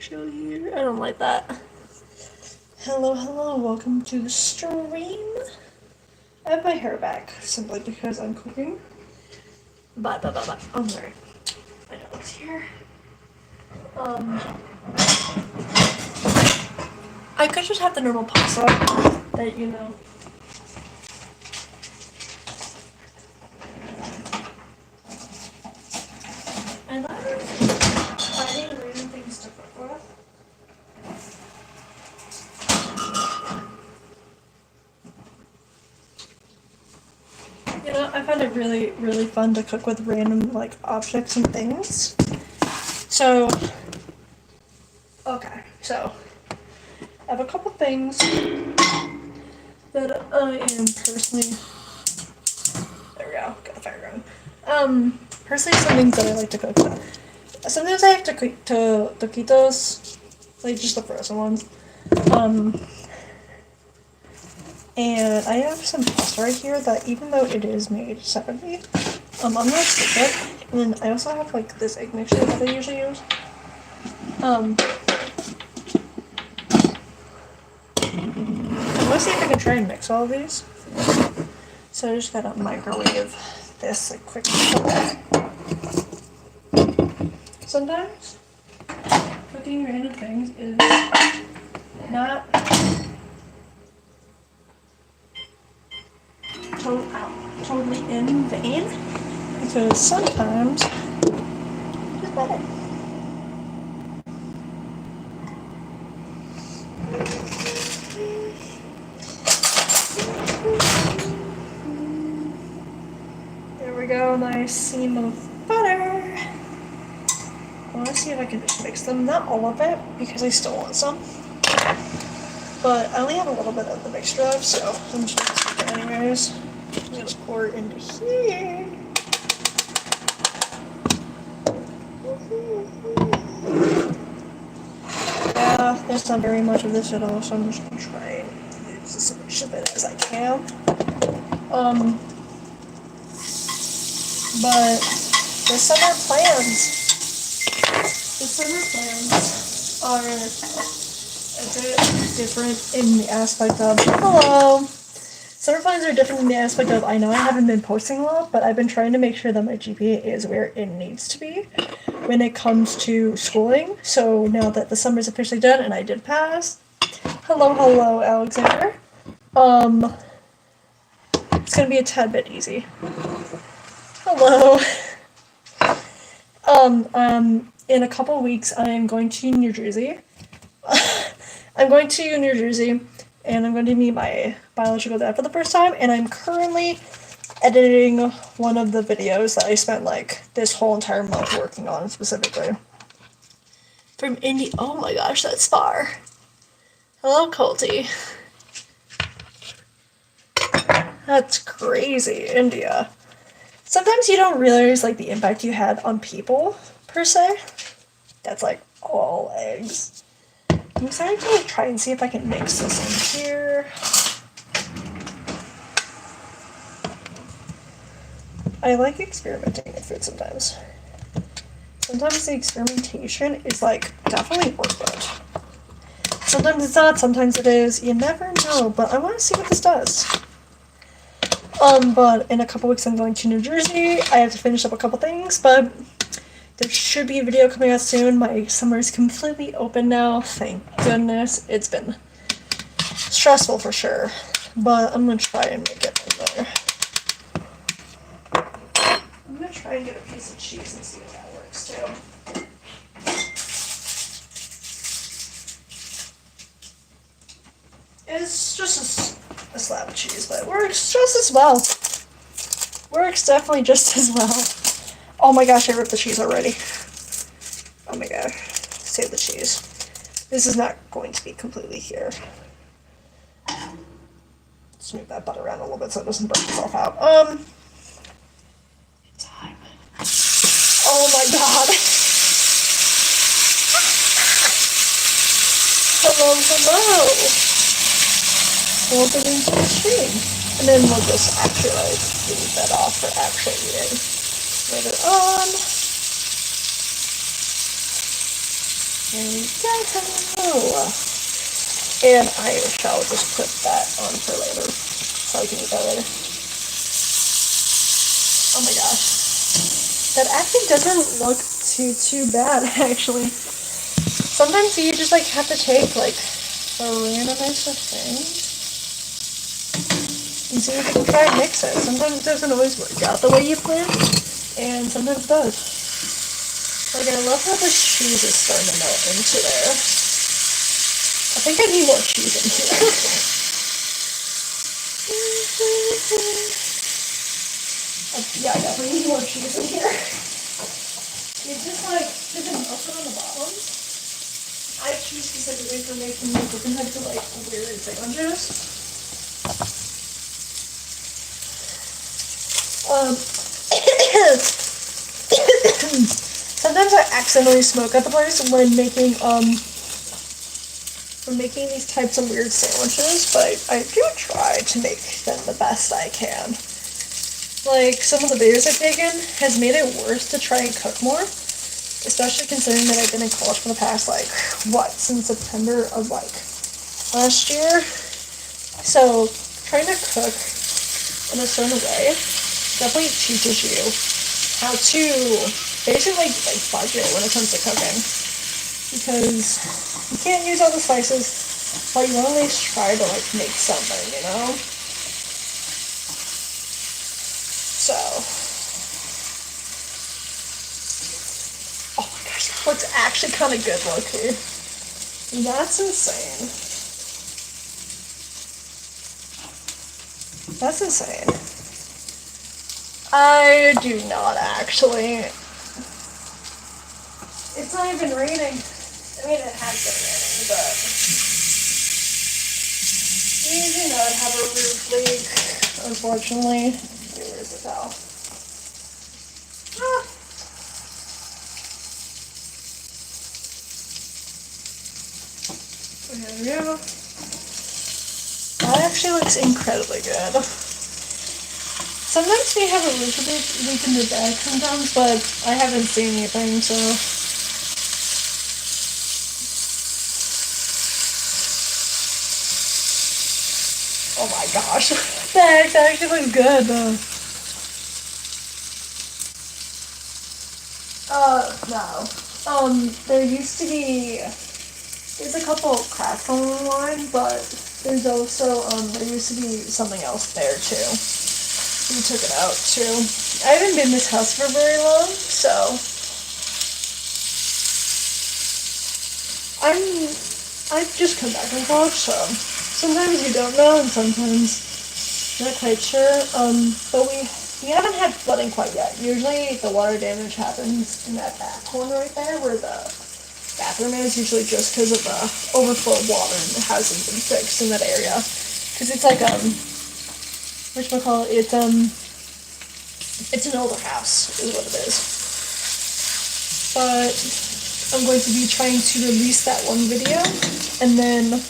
Show here. I don't like that. Hello, welcome to the stream. I have my hair back simply because I'm cooking. But, I'm sorry. My dog's here. I could just have the normal pasta that you know. I love finding random things to cook with. You know, I find it really, really fun to cook with random, like, objects and things. So, okay, so, I have a couple things that I am personally, there we go, got the fire going. Personally some things that I like to cook with. Sometimes I have to cook to taquitos, like just the frozen ones. And I have some pasta right here that even though it is made separately, I'm gonna skip it. And then I also have like this egg mixture that I usually use. I'm gonna see if I can try and mix all of these. So I just gotta microwave this like quick. Sometimes cooking random things is not totally in vain, because sometimes it's better. There we go, nice seam of butter. I want to see if I can just mix them, not all of it, because I still want some. But I only have a little bit of the mixture left, so I'm just gonna take it anyways. I'm gonna pour it into here. Yeah, there's not very much of this at all, so I'm just gonna try and use as much of it as I can. But the summer plans are a bit different in the aspect of, hello! Summer plans are different in the aspect of, I know I haven't been posting a lot, but I've been trying to make sure that my GPA is where it needs to be when it comes to schooling. So now that the summer's officially done and I did pass, hello, Alexander. It's gonna be a tad bit easy. Hello. In a couple weeks, I am going to New Jersey. I'm going to New Jersey, and I'm going to meet my biological dad for the first time, and I'm currently editing one of the videos that I spent, like, this whole entire month working on, specifically. From India. Oh my gosh, that's far. Hello, Colty. That's crazy, India. Sometimes you don't realize, like, the impact you had on people, per se. That's, like, all eggs. I'm excited to, like, try and see if I can mix this in here. I like experimenting with food sometimes. Sometimes the experimentation is, like, definitely worth it. Sometimes it's not, sometimes it is. You never know, but I want to see what this does. But in a couple weeks I'm going to New Jersey. I have to finish up a couple things, but there should be a video coming out soon. My summer is completely open now, thank goodness. It's been stressful for sure, but I'm gonna try and make it in there. I'm gonna try and get a piece of cheese and see if that works too. It's just a slab of cheese, but it works just as well. Works definitely just as well. Oh my gosh, I ripped the cheese already. Oh my god. Save the cheese. This is not going to be completely here. Let's move that butter around a little bit so it doesn't burn itself out. Time. Oh my god. Hello. Welcome into the stream. And then we'll just actually, like, leave that off for actual eating later on. There we go. And I shall just put that on for later, so I can eat that later. Oh my gosh. That actually doesn't look too bad, actually. Sometimes you just, like, have to take, like, the randomness of things and see if you can try and mix it. Sometimes it doesn't always work out the way you plan, and sometimes it does. Like, I love how the cheese is starting to melt into there. I think I need more cheese in here. Yeah, I definitely need more cheese in here. It's just like, because it melted on the bottoms. I choose specifically for making different types of, like, weird sandwiches. Sometimes I accidentally smoke at the place when making these types of weird sandwiches, but I do try to make them the best I can. Like, some of the videos I've taken has made it worse to try and cook more, especially considering that I've been in college for the past, like, since September of, like, last year. So, trying to cook in a certain way definitely teaches you how to basically, like, budget when it comes to cooking. Because you can't use all the spices, but you want to at least try to, like, make something, you know? So, oh my gosh, that looks actually kind of good looking. That's insane. That's insane. I do not actually. It's not even raining. I mean, it has been raining, but we do not have a roof leak, unfortunately. Where's the towel? Ah. There we go. That actually looks incredibly good. Sometimes we have a roof leak in the back sometimes, but I haven't seen anything, so. Oh my gosh, that actually looks good. No. There used to be, there's a couple of cracks on the line, but there's also, there used to be something else there too. We took it out too. I haven't been in this house for very long, so I've just come back from college, so sometimes you don't know, and sometimes you're not quite sure. But we haven't had flooding quite yet. Usually the water damage happens in that back corner right there, where the bathroom is. Usually just because of the overflow of water, and it hasn't been fixed in that area. Because it's like whatchamacallit, it's an older house, is what it is. But I'm going to be trying to release that one video, and then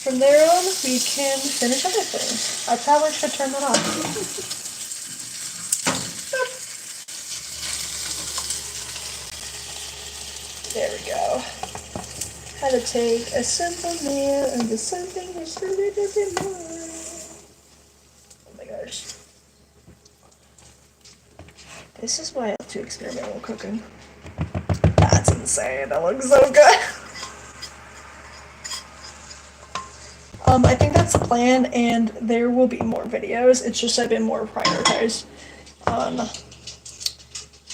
from there on, we can finish other things. I probably should turn that on. There we go. How to take a simple meal into something extraordinary. Oh my gosh. This is why I love to experimental cooking. That's insane. That looks so good. I think that's the plan, and there will be more videos. It's just I've been more prioritized on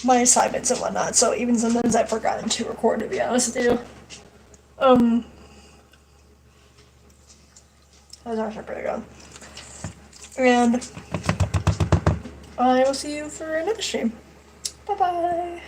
my assignments and whatnot, so even sometimes I've forgotten to record, to be honest with you. That was actually pretty good. And I will see you for another stream. Bye-bye.